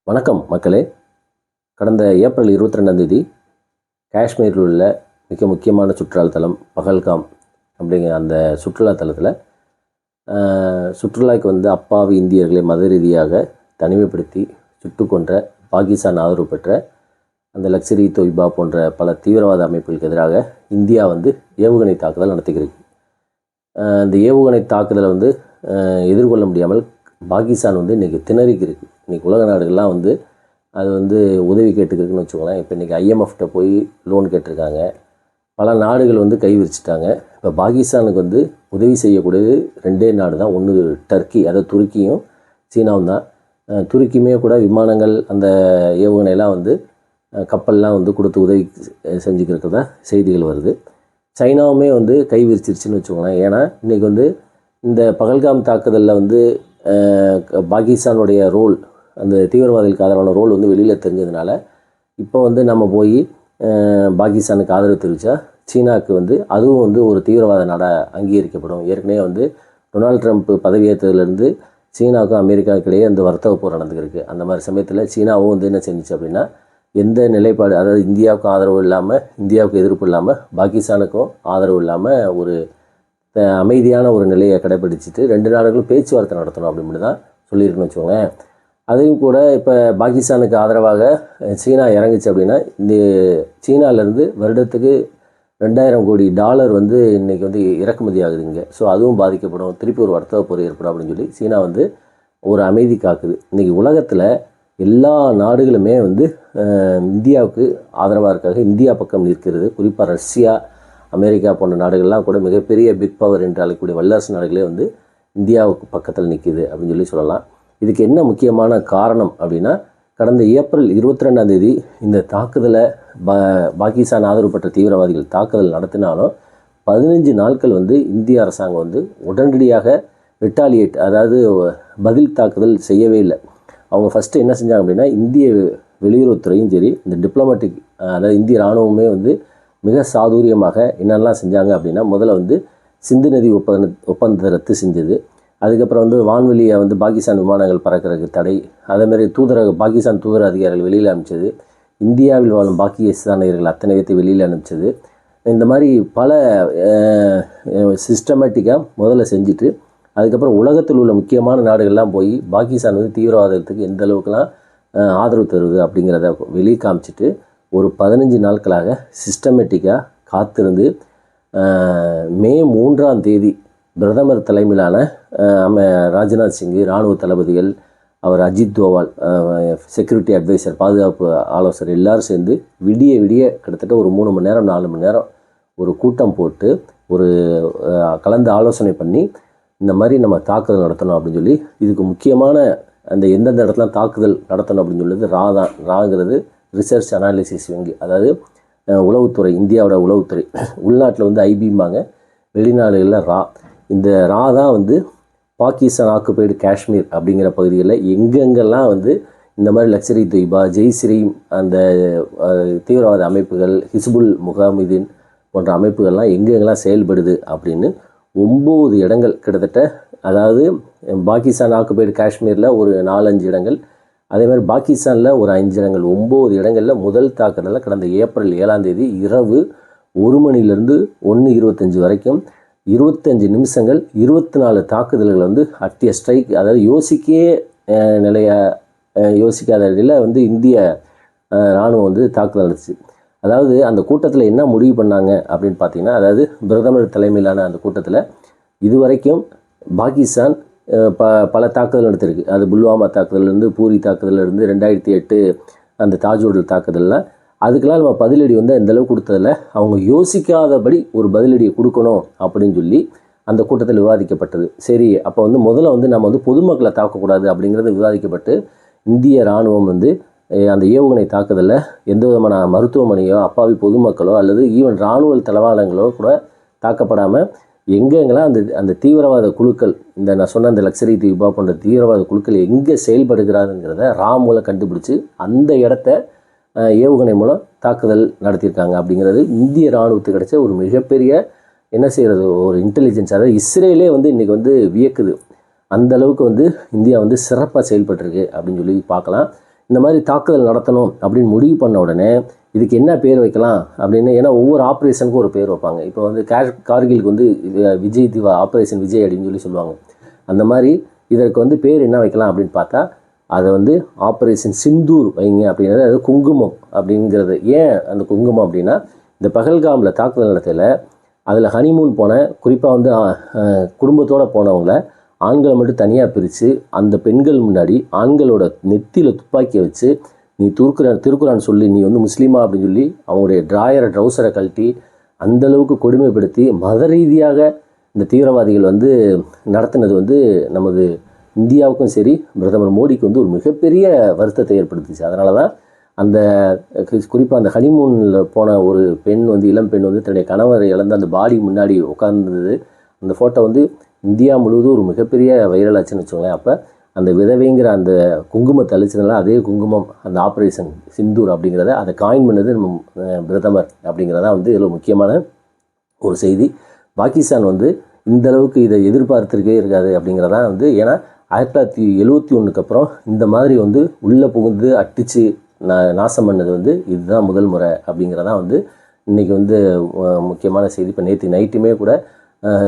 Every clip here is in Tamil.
வணக்கம் மக்களே. கடந்த ஏப்ரல் 22 காஷ்மீரில் உள்ள மிக முக்கியமான சுற்றுலாத்தலம் பகல்காம் அப்படிங்கிற அந்த சுற்றுலாத்தலத்தில் சுற்றுலாவுக்கு அப்பாவி இந்தியர்களை மத ரீதியாக தனிமைப்படுத்தி சுட்டு கொன்ற பாகிஸ்தான் ஆதரவு பெற்ற அந்த லக்சரி தொய்பா போன்ற பல தீவிரவாத அமைப்புகளுக்கு எதிராக இந்தியா ஏவுகணை தாக்குதல் நடத்துகிறது. அந்த ஏவுகணை தாக்குதலை எதிர்கொள்ள முடியாமல் பாகிஸ்தான் இன்றைக்கி திணறிக்கிருக்கு. இன்றைக்கி உலக நாடுகள்லாம் அது உதவி கேட்டுக்கிருக்குன்னு வச்சுக்கோங்களேன். இப்போ இன்றைக்கி ஐஎம்எஃப்ட்ட போய் லோன் கேட்டிருக்காங்க. பல நாடுகள் கை விரிச்சிட்டாங்க. இப்போ பாகிஸ்தானுக்கு உதவி செய்யக்கூடியது ரெண்டே நாடு தான். ஒன்று டர்க்கி, அதாவது துருக்கியும் சீனாவும் தான். துருக்கியுமே கூட விமானங்கள் அந்த ஏவுகணையெல்லாம் கப்பல்லாம் கொடுத்து உதவி செஞ்சுக்கிறதா செய்திகள் வருது. சைனாவுமே கை விரிச்சிருச்சுன்னு வச்சுக்கோங்களேன். ஏன்னா இன்றைக்கி இந்த பகல்காம் தாக்குதலில் பாகிஸ்தானுடைய ரோல், அந்த தீவிரவாதிகளுக்கு ஆதரவான ரோல் வெளியில் தெரிஞ்சதுனால இப்போ நம்ம போய் பாகிஸ்தானுக்கு ஆதரவு தெரிவித்தா சீனாவுக்கு அதுவும் ஒரு தீவிரவாத நாடாக அங்கீகரிக்கப்படும். ஏற்கனவே டொனால்ட் ட்ரம்ப் பதவியேற்றதுலேருந்து சீனாவுக்கும் அமெரிக்காவுக்கு இடையே அந்த வர்த்தக போர் நடந்துருக்கு. அந்த மாதிரி சமயத்தில் சீனாவும் என்ன செஞ்சிச்சு அப்படின்னா, எந்த நிலைப்பாடு, அதாவது இந்தியாவுக்கும் ஆதரவு இல்லாமல், இந்தியாவுக்கு எதிர்ப்பு இல்லாமல், பாகிஸ்தானுக்கும் ஆதரவு இல்லாமல் ஒரு அமைதியான ஒரு நிலையை கடைப்பிடிச்சிட்டு ரெண்டு நாடுகளும் பேச்சுவார்த்தை நடத்தணும் அப்படின்னு தான் சொல்லியிருக்குன்னு வச்சுக்கோங்க. அதையும் கூட இப்போ பாகிஸ்தானுக்கு ஆதரவாக சீனா இறங்குச்சு அப்படின்னா, இந்த சீனாவிலேருந்து வருடத்துக்கு $2000 கோடி இன்றைக்கி இறக்குமதி ஆகுதுங்க. ஸோ அதுவும் பாதிக்கப்படும், திருப்பி ஒரு வர்த்தக போர் ஏற்படும் அப்படின்னு சொல்லி சீனா ஒரு அமைதி காக்குது. இன்றைக்கி உலகத்தில் எல்லா நாடுகளுமே இந்தியாவுக்கு ஆதரவாக இருக்காங்க, இந்தியா பக்கம் நிற்கிறது. குறிப்பாக ரஷ்யா, அமெரிக்கா போன்ற நாடுகள்லாம் கூட மிகப்பெரிய பிக் பவர் என்று அழைக்கக்கூடிய வல்லரசு நாடுகளே இந்தியாவுக்கு பக்கத்தில் நிற்கிது அப்படின்னு சொல்லி சொல்லலாம். இதுக்கு என்ன முக்கியமான காரணம் அப்படின்னா, கடந்த ஏப்ரல் 22 இந்த தாக்குதலை பாகிஸ்தான் ஆதரவு பெற்ற தீவிரவாதிகள் தாக்குதல் நடத்தினாலும் 15 நாட்கள் இந்திய அரசாங்கம் உடனடியாக ரிட்டாலியேட், அதாவது பதில் தாக்குதல் செய்யவே இல்லை. அவங்க ஃபஸ்ட்டு என்ன செஞ்சாங்க அப்படின்னா, இந்திய வெளியுறவுத்துறையும் சரி, இந்த டிப்ளமேட்டிக், அதாவது இந்திய இராணுவமே மிக சாதுரியமாக என்னெல்லாம் செஞ்சாங்க அப்படின்னா, முதல்ல சிந்து நதி ஒப்பந்தத்தை ரத்து செஞ்சது. அதுக்கப்புறம் வான்வெளியை பாகிஸ்தான் விமானங்கள் பறக்கிறதுக்கு தடை. அதேமாதிரி பாகிஸ்தான் தூதர அதிகாரிகள் வெளியில் அனுப்பிச்சது. இந்தியாவில் வாழும் பாகிஸ்தானியர்கள் அத்தனை பேர்த்தை வெளியில் அனுப்பிச்சது. இந்த மாதிரி பல சிஸ்டமேட்டிக்காக முதல்ல செஞ்சுட்டு, அதுக்கப்புறம் உலகத்தில் உள்ள முக்கியமான நாடுகள்லாம் போய் பாகிஸ்தான் தீவிரவாதத்துக்கு எந்த அளவுக்குலாம் ஆதரவு தருவது அப்படிங்கிறத வெளியே காமிச்சிட்டு ஒரு 15 நாட்களாக சிஸ்டமேட்டிக்காக காத்திருந்து மே 3 பிரதமர் தலைமையிலான ராஜ்நாத் சிங், இராணுவ தளபதிகள், அவர் அஜித் தோவால், செக்யூரிட்டி அட்வைசர், பாதுகாப்பு ஆலோசகர் எல்லோரும் சேர்ந்து விடிய கிட்டத்தட்ட ஒரு 3 மணி நேரம் 4 மணி நேரம் ஒரு கூட்டம் போட்டு ஒரு கலந்து ஆலோசனை பண்ணி இந்த மாதிரி நம்ம தாக்குதல் நடத்தணும் அப்படின்னு சொல்லி, இதுக்கு முக்கியமான அந்த எந்தெந்த இடத்துல தாக்குதல் நடத்தணும் அப்படின்னு சொல்லிட்டு ராங்கிறது ரிசர்ச் அனாலிசிஸ் விங், அதாவது உளவுத்துறை, இந்தியாவோட உளவுத்துறை. உள்நாட்டில் ஐபிம்பாங்க, வெளிநாடுகளில் ரா. இந்த ரா தான் பாகிஸ்தான் ஆக்குபைடு காஷ்மீர் அப்படிங்கிற பகுதிகளில் எங்கெங்கெல்லாம் இந்த மாதிரி லக்சரி தொய்பா, ஜெய்ஸ்ரீம், அந்த தீவிரவாத அமைப்புகள், ஹிஸ்புல் முகாமிதீன் போன்ற அமைப்புகள்லாம் எங்கெங்கெல்லாம் செயல்படுது அப்படின்னு 9 இடங்கள் கிட்டத்தட்ட, அதாவது பாகிஸ்தான் ஆக்குபைடு காஷ்மீரில் ஒரு 4-5 இடங்கள், அதே மாதிரி பாகிஸ்தானில் ஒரு 5 இடங்கள், 9 இடங்களில் முதல் தாக்குதலில் கடந்த ஏப்ரல் 7 இரவு 1 மணிலேருந்து 1:25 வரைக்கும் 25 நிமிஷங்கள் 24 தாக்குதல்கள் அட்டிய ஸ்ட்ரைக், அதாவது யோசிக்காத நிலையில் இந்திய இராணுவம் தாக்குதல் நடந்துச்சு. அதாவது அந்த கூட்டத்தில் என்ன முடிவு பண்ணாங்க அப்படின்னு பார்த்தீங்கன்னா, அதாவது பிரதமர் தலைமையிலான அந்த கூட்டத்தில் இதுவரைக்கும் பாகிஸ்தான் பல தாக்குதல் நடத்திருக்கு. அது புல்வாமா தாக்குதலேருந்து, பூரி தாக்குதலேருந்து, 2008 அந்த தாஜ் ஹோட்டல் தாக்குதலில், அதுக்கெல்லாம் நம்ம பதிலடி எந்த அளவுக்கு கொடுத்ததில் அவங்க யோசிக்காதபடி ஒரு பதிலடியை கொடுக்கணும் அப்படின்னு சொல்லி அந்த கூட்டத்தில் விவாதிக்கப்பட்டது. சரி, அப்போ முதல்ல நம்ம பொதுமக்களை தாக்கக்கூடாது அப்படிங்கிறது விவாதிக்கப்பட்டு, இந்திய இராணுவம் அந்த ஏவுகணை தாக்குதலில் எந்த விதமான மருத்துவமனையோ, அப்பாவி பொதுமக்களோ, அல்லது ஈவன் இராணுவ தளவாடங்களோ கூட தாக்கப்படாமல் எங்கெங்கெல்லாம் அந்த தீவிரவாத குழுக்கள், இந்த நான் சொன்ன அந்த லக்சரி தொய்பா போன்ற தீவிரவாத குழுக்கள் எங்கே செயல்படுகிறாருங்கிறத மூலம் கண்டுபிடிச்சி அந்த இடத்த ஏவுகணை மூலம் தாக்குதல் நடத்தியிருக்காங்க. அப்படிங்கிறது இந்திய இராணுவத்துக்கு கிடைச்ச ஒரு மிகப்பெரிய என்ன செய்கிறது ஒரு இன்டெலிஜென்ஸ். அதாவது இஸ்ரேலே இன்றைக்கி வியக்குது. அந்த அளவுக்கு இந்தியா சிறப்பாக செயல்பட்டுருக்கு அப்படின்னு சொல்லி பார்க்கலாம். இந்த மாதிரி தாக்குதல் நடத்தணும் அப்படின்னு முடிவு பண்ண உடனே இதுக்கு என்ன பேர் வைக்கலாம் அப்படின்னு, ஏன்னா ஒவ்வொரு ஆப்ரேஷனுக்கும் ஒரு பேர் வைப்பாங்க. இப்போ வந்து கார்கிலுக்கு வந்து விஜய் திவா ஆப்ரேஷன் விஜய் அப்படின்னு சொல்லுவாங்க. அந்த மாதிரி இதற்கு வந்து பேர் என்ன வைக்கலாம் அப்படின்னு பார்த்தா அதை வந்து ஆப்ரேஷன் சிந்தூர் வைங்க அப்படிங்கிறது, அது குங்குமம் அப்படிங்கிறது. ஏன் அந்த குங்குமம் அப்படின்னா, இந்த பகல்காமில் தாக்குதல் நடத்தையில் அதில் ஹனிமூன் போன குறிப்பாக வந்து குடும்பத்தோடு போனவங்கள ஆண்களை மட்டும் தனியாக பிரித்து அந்த பெண்கள் முன்னாடி ஆண்களோட நெத்தியில் துப்பாக்கியை வச்சு நீ திருக்குறான் சொல்லி நீ வந்து முஸ்லீமா அப்படின்னு சொல்லி அவங்களுடைய ட்ரௌசரை கழட்டி அந்தளவுக்கு கொடுமைப்படுத்தி மத ரீதியாக இந்த தீவிரவாதிகள் வந்து நடத்தினது வந்து நமது இந்தியாவுக்கும் சரி பிரதமர் மோடிக்கு வந்து ஒரு மிகப்பெரிய வருத்தத்தை ஏற்படுத்துச்சு. அதனால தான் அந்த குறிப்பாக அந்த ஹனிமூனில் போன ஒரு பெண் வந்து இளம் பெண் வந்து தன்னுடைய கணவரை இழந்த அந்த பாடி முன்னாடி உட்கார்ந்தது, அந்த ஃபோட்டோ வந்து இந்தியா முழுவதும் ஒரு மிகப்பெரிய வைரல் ஆச்சுன்னு வச்சுக்கோங்களேன். அப்போ அந்த விதவைங்கிற அந்த குங்குமத்தை அழிச்சதுனால அதே குங்குமம் அந்த ஆப்ரேஷன் சிந்தூர் அப்படிங்கிறத அதை காயின் பண்ணது நம்ம பிரதமர் அப்படிங்கிறதா வந்து இதில் முக்கியமான ஒரு செய்தி. பாகிஸ்தான் வந்து இந்த அளவுக்கு இதை எதிர்பார்த்துருக்கே இருக்காது அப்படிங்கிறதான் வந்து, ஏன்னா 1971 அப்புறம் இந்த மாதிரி வந்து உள்ளே புகுந்து அடித்து நாசம் பண்ணது வந்து இதுதான் முதல் முறை அப்படிங்கிறதான் வந்து இன்றைக்கி வந்து முக்கியமான செய்தி. இப்போ நேற்று நைட்டுமே கூட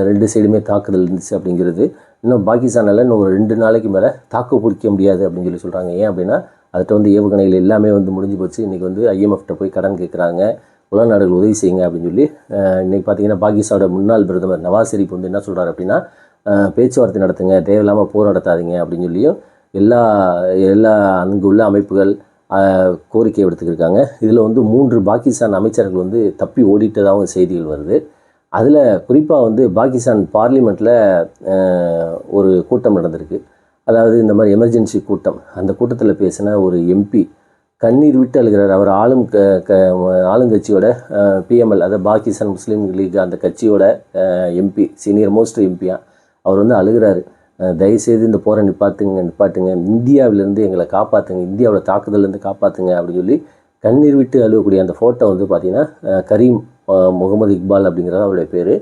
2 சைடுமே தாக்குதல் இருந்துச்சு அப்படிங்கிறது. இன்னும் பாகிஸ்தானில் இன்னும் ஒரு 2 நாளைக்கு மேலே தாக்கு பிடிக்க முடியாது அப்படின்னு சொல்கிறாங்க. ஏன் அப்படின்னா அதுகிட்ட வந்து ஏவுகணைகள் எல்லாமே வந்து முடிஞ்சு போச்சு. இன்றைக்கி வந்து IMF போய் கடன் கேட்குறாங்க, உலக நாடுகள் உதவி செய்யுங்க அப்படின்னு சொல்லி. இன்றைக்கி பார்த்தீங்கன்னா பாகிஸ்தானோட முன்னாள் பிரதமர் நவாஸ் ஷெரீப் வந்து என்ன சொல்கிறார் அப்படின்னா, பேச்சுவார்த்தை நடத்துங்க, தேவையில்லாமல் போர் நடத்தாதீங்க அப்படின்னு சொல்லியும் எல்லா அங்கு உள்ள அமைப்புகள் கோரிக்கை விடுத்துக்கிருக்காங்க. இதில் வந்து 3 பாகிஸ்தான் அமைச்சர்கள் வந்து தப்பி ஓடிட்டதாகவும் செய்திகள் வருது. அதில் குறிப்பாக வந்து பாகிஸ்தான் பார்லிமெண்ட்டில் ஒரு கூட்டம் நடந்திருக்கு. அதாவது இந்த மாதிரி எமர்ஜென்சி கூட்டம். அந்த கூட்டத்தில் பேசின ஒரு MP கண்ணீர் விட்டு அழுகிறார். அவர் ஆளுங்கட்சியோட PML, அதாவது பாகிஸ்தான் முஸ்லீம் லீக் அந்த கட்சியோட MP, சீனியர் மோஸ்ட் எம்பியாக அவர் வந்து அழுகிறாரு. தயவுசெய்து இந்த போரை நிப்பாட்டுங்க, இந்தியாவிலேருந்து எங்களை காப்பாற்றுங்க, இந்தியாவோட தாக்குதலேருந்து காப்பாற்றுங்க அப்படின்னு சொல்லி கண்ணீர் விட்டு அழுகக்கூடிய அந்த ஃபோட்டோ வந்து பார்த்திங்கன்னா கரீம் முகமது இக்பால் அப்படிங்கிறது அவருடைய பேர்.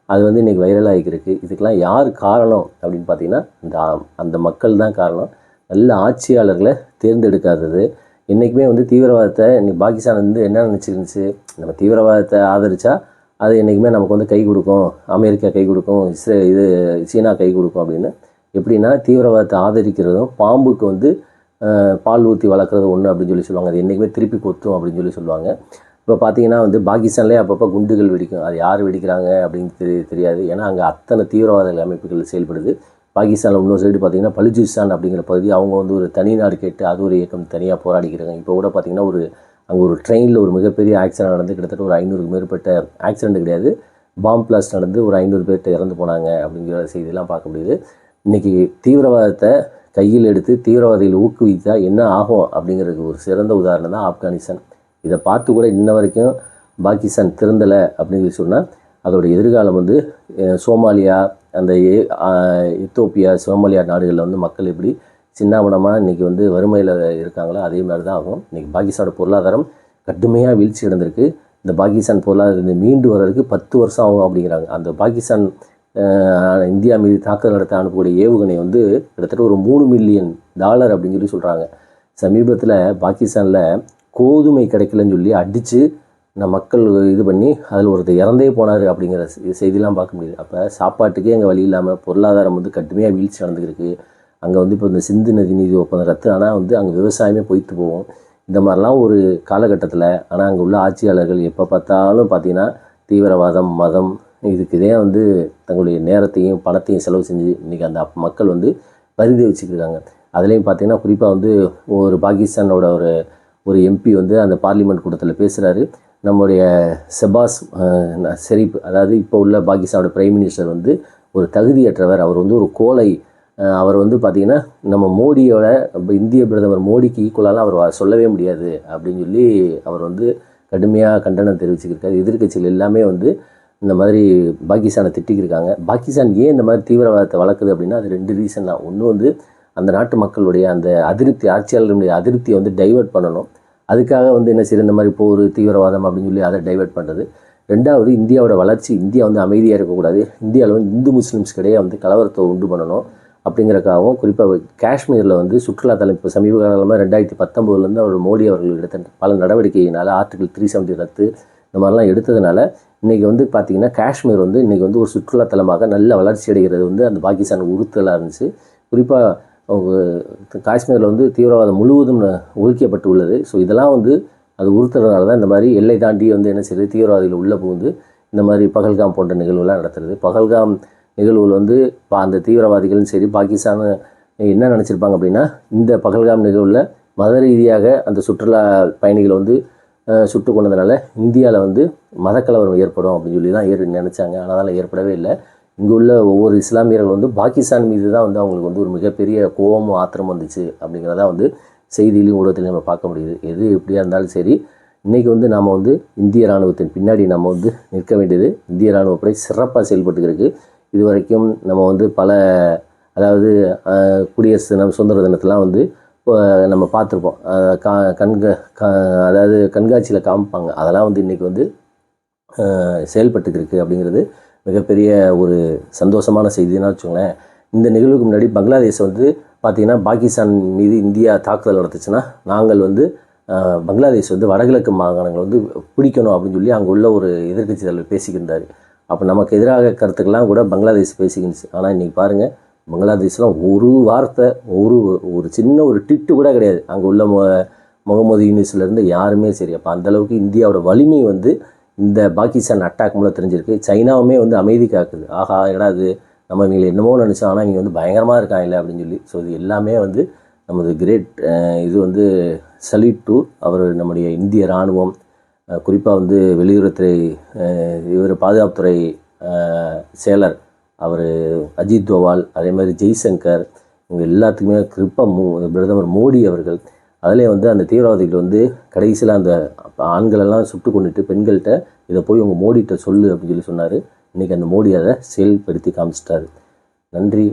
அது வந்து இன்றைக்கி வைரல் ஆகிருக்கு. இதுக்கெல்லாம் யார் காரணம் அப்படின்னு பார்த்திங்கன்னா அந்த மக்கள் தான் காரணம். நல்ல ஆட்சியாளர்களை தேர்ந்தெடுக்காதது. என்றைக்குமே வந்து தீவிரவாதத்தை இன்றைக்கி பாகிஸ்தான் வந்து என்ன நினச்சிருந்துச்சு, நம்ம தீவிரவாதத்தை ஆதரித்தா அது என்றைக்குமே நமக்கு வந்து கை கொடுக்கும், அமெரிக்கா கை கொடுக்கும், சீனா கை கொடுக்கும் அப்படின்னு. எப்படின்னா தீவிரவாதத்தை ஆதரிக்கிறதும் பாம்புக்கு வந்து பால் ஊற்றி வளர்க்குறது ஒன்று அப்படின்னு சொல்லுவாங்க. அது என்றைக்குமே திருப்பி கொத்தும் அப்படின்னு சொல்லுவாங்க. இப்போ பார்த்தீங்கன்னா வந்து பாகிஸ்தான்லேயே அப்பப்போ குண்டுகள் வெடிக்கும். அது யார் வெடிக்கிறாங்க அப்படின்னு தெரியாது. ஏன்னா அங்கே அத்தனை தீவிரவாத அமைப்புகள் செயல்படுது. பாகிஸ்தானில் இன்னொரு சைடு பார்த்திங்கன்னா பலுச்சிஸ்தான் அப்படிங்கிற பகுதி, அவங்க வந்து ஒரு தனி நாடு கேட்டு அது ஒரு இயக்கம் தனியாக போராடிக்கிறாங்க. இப்போ கூட பார்த்திங்கன்னா அங்கே ஒரு ட்ரெயினில் ஒரு மிகப்பெரிய ஆக்சிடென்ட் நடந்து கிட்டத்தட்ட ஒரு 500க்கு மேற்பட்ட, ஆக்சிடென்ட் கிடையாது, பாம்பு பிளாஸ்ட் நடந்து ஒரு 500 பேர்கிட்ட இறந்து போனாங்க அப்படிங்கிற செய்தியெல்லாம் பார்க்க முடியுது. இன்றைக்கி தீவிரவாதத்தை கையில் எடுத்து தீவிரவாதிகள் ஊக்குவித்தா என்ன ஆகும் அப்படிங்கிறதுக்கு ஒரு சிறந்த உதாரணம் தான் ஆப்கானிஸ்தான். இதை பார்த்து கூட இன்ன வரைக்கும் பாகிஸ்தான் திருந்தலை அப்படின்னு சொன்னால் அதோட எதிர்காலம் வந்து சோமாலியா, அந்த எத்தோப்பியா, சோமாலியா நாடுகளில் வந்து மக்கள் எப்படி சின்னாபனமாக இன்றைக்கி வந்து வறுமையில் இருக்காங்களோ அதே மாதிரி தான் ஆகும். இன்றைக்கி பாகிஸ்தானோட பொருளாதாரம் கடுமையாக வீழ்ச்சி அடைந்திருக்கு. இந்த பாகிஸ்தான் பொருளாதாரம் மீண்டு வர்றதுக்கு 10 வருஷம் ஆகும் அப்படிங்கிறாங்க. அந்த பாகிஸ்தான் இந்தியா மீது தாக்குதல் நடத்த அனுப்பக்கூடிய ஏவுகணை வந்து கிட்டத்தட்ட ஒரு $3 மில்லியன் அப்படின்னு சொல்கிறாங்க. சமீபத்தில் பாகிஸ்தானில் கோதுமை கிடைக்கலன்னு சொல்லி அடித்து மக்கள் இது பண்ணி அதில் ஒருத்தர் இறந்தே போனார் அப்படிங்கிற செய்திலாம் பார்க்க முடியுது. அப்போ சாப்பாட்டுக்கே அங்கே வழி இல்லாமல் பொருளாதாரம் வந்து கடுமையாக வீழ்ச்சி நடந்துருக்கு. அங்கே வந்து இப்போ இந்த சிந்து நதி நீதி ஒப்பந்தம் ரத்து, ஆனால் வந்து அங்கே விவசாயமே பொய்த்து போகும். இந்த மாதிரிலாம் ஒரு காலகட்டத்தில் ஆனால் அங்கே உள்ள ஆட்சியாளர்கள் எப்போ பார்த்தாலும் பார்த்திங்கன்னா தீவிரவாதம், மதம், இதே வந்து தங்களுடைய நேரத்தையும் பணத்தையும் செலவு செஞ்சு இன்றைக்கி அந்த மக்கள் வந்து பரிதி வச்சுக்கிறாங்க. அதுலேயும் பார்த்திங்கன்னா குறிப்பாக வந்து ஒரு பாகிஸ்தானோட ஒரு MP வந்து அந்த பார்லிமெண்ட் கூட்டத்தில் பேசுகிறாரு. நம்முடைய ஷெபாஸ் ஷெரீப், அதாவது இப்போ உள்ள பாகிஸ்தானோட பிரைம் மினிஸ்டர் வந்து ஒரு தகுதியற்றவர், அவர் வந்து ஒரு கோழை, அவர் வந்து பார்த்திங்கன்னா நம்ம மோடியோட இந்திய பிரதமர் மோடிக்கு ஈக்குவலாலாம் அவர் சொல்லவே முடியாது அப்படின்னு சொல்லி அவர் வந்து கடுமையாக கண்டனம் தெரிவிச்சுக்கிருக்காரு. எதிர்க்கட்சிகள் எல்லாமே வந்து இந்த மாதிரி பாகிஸ்தானை திட்டிக்கிருக்காங்க. பாகிஸ்தான் ஏன் இந்த மாதிரி தீவிரவாதத்தை வளர்க்குது அப்படின்னா அது 2 ரீசன் தான். ஒன்று வந்து அந்த நாட்டு மக்களுடைய அந்த அதிருப்தி, ஆட்சியாளர்களுடைய அதிருப்தியை வந்து டைவெர்ட் பண்ணணும். அதுக்காக வந்து என்ன செய்யுது, இந்த மாதிரி போர், தீவிரவாதம் அப்படின்னு சொல்லி அதை டைவெர்ட் பண்ணுறது. 2வது இந்தியாவோட வளர்ச்சி, இந்தியா வந்து அமைதியாக இருக்கக்கூடாது, இந்தியாவில் வந்து இந்து முஸ்லீம்ஸ் கிடையாது வந்து கலவரத்தை உண்டு பண்ணணும். அப்படிங்கிறக்காகவும் குறிப்பாக காஷ்மீரில் வந்து சுற்றுலாத்தலம் இப்போ சமீப காலமாக 2019 அவர் மோடி அவர்கள் எடுத்த பல நடவடிக்கையினால் ஆர்டிகல் 370 ரத்து இந்த மாதிரிலாம் எடுத்ததுனால இன்றைக்கி வந்து பார்த்திங்கன்னா காஷ்மீர் வந்து இன்றைக்கி வந்து ஒரு சுற்றுலாத்தலமாக நல்ல வளர்ச்சி அடைகிறது வந்து அந்த பாகிஸ்தான் உறுத்தலாக இருந்துச்சு. குறிப்பாக காஷ்மீரில் வந்து தீவிரவாதம் முழுவதும் ஒழிக்கப்பட்டு உள்ளது. ஸோ இதெல்லாம் வந்து அது உறுத்துறதுனால தான் இந்த மாதிரி எல்லை தாண்டி வந்து என்ன செய்யுது, தீவிரவாதிகள் உள்ளே புகுந்து இந்த மாதிரி பகல்காம் போன்ற நிகழ்வுலாம் நடத்துறது. பகல்காம் நிகழ்வுகள் வந்து அந்த தீவிரவாதிகளும் சரி பாகிஸ்தான் என்ன நினச்சிருப்பாங்க அப்படின்னா, இந்த பகல்காம் நிகழ்வில் மத ரீதியாக அந்த சுற்றுலா பயணிகளை வந்து சுட்டு கொண்டதுனால இந்தியாவில் வந்து மதக்கலவரம் ஏற்படும் அப்படின்னு சொல்லி தான் நினச்சாங்க. ஆனால் அதெல்லாம் ஏற்படவே இல்லை. இங்கே உள்ள ஒவ்வொரு இஸ்லாமியர்கள் வந்து பாகிஸ்தான் மீது தான் வந்து அவங்களுக்கு வந்து ஒரு மிகப்பெரிய கோபமும் ஆத்திரமும் வந்துச்சு அப்படிங்கிறதா வந்து செய்தியிலையும் ஊடகத்திலையும் நம்ம பார்க்க முடியுது. எது எப்படியா இருந்தாலும் சரி, இன்றைக்கி வந்து நாம் வந்து இந்திய இராணுவத்தின் பின்னாடி நம்ம வந்து நிற்க வேண்டியது. இந்திய இராணுவப்படை சிறப்பாக செயல்பட்டுருக்கு. இது வரைக்கும் நம்ம வந்து பல அதாவது குடியரசு தினம் சுதந்திர தினத்தெலாம் வந்து நம்ம பார்த்துருப்போம். அதாவது கண்காட்சியில் காமிப்பாங்க. அதெல்லாம் வந்து இன்றைக்கி வந்து செயல்பட்டுருக்கு அப்படிங்கிறது மிகப்பெரிய ஒரு சந்தோஷமான செய்தின்னு வச்சுக்கோங்களேன். இந்த நிகழ்வுக்கு முன்னாடி பங்களாதேஷ் வந்து பார்த்திங்கன்னா பாகிஸ்தான் மீது இந்தியா தாக்குதல் நடத்துச்சுன்னா நாங்கள் வந்து பங்களாதேஷ் வந்து வடகிழக்கு மாகாணங்கள் வந்து பிடிக்கணும் அப்படின்னு சொல்லி அங்கே உள்ள ஒரு எதிர்க்கட்சி தலைவர் பேசிக்கிருந்தார். அப்போ நமக்கு எதிராக கருத்துக்கெல்லாம் கூட பங்களாதேஷ் பேசிக்கிருந்துச்சு. ஆனால் இன்றைக்கி பாருங்கள், பங்களாதேஷ்லாம் ஒரு வார்த்தை ஒரு சின்ன ஒரு டிட்டு கூட கிடையாது. அங்கே உள்ள முகமது யூனிஸ்லேருந்து யாருமே சரி. அப்போ அந்தளவுக்கு இந்தியாவோட வலிமை வந்து இந்த பாகிஸ்தான் அட்டாக் மூலம் தெரிஞ்சிருக்கு. சைனாவுமே வந்து அமைதி காக்குது. ஆஹா என்னடா இது, நம்ம இவங்களை என்னமோ நினச்சோம், ஆனால் இங்கே வந்து பயங்கரமாக இருக்காங்க அப்படின்னு சொல்லி. ஸோ இது எல்லாமே வந்து நமது கிரேட் இது வந்து சல்யூட் டு அவர் நம்முடைய இந்திய இராணுவம். குறிப்பாக வந்து வெளியுறவுத்துறை இவர் பாதுகாப்புத்துறை செயலர் அவர் அஜித் தோவால், அதே மாதிரி ஜெய்சங்கர், இவங்க எல்லாத்துக்குமே குறிப்பாக பிரதமர் மோடி அவர்கள். அதிலே வந்து அந்த தீவிரவாதிகள் வந்து கடைசியில் அந்த ஆண்களெல்லாம் சுட்டு கொண்டுட்டு பெண்கள்கிட்ட இதை போய் உங்கள் மோடிகிட்ட சொல்லு அப்படின்னு சொல்லி சொன்னார். இன்றைக்கி அந்த மோடி அதை செயல்படுத்தி காமிச்சிட்டாரு. நன்றி.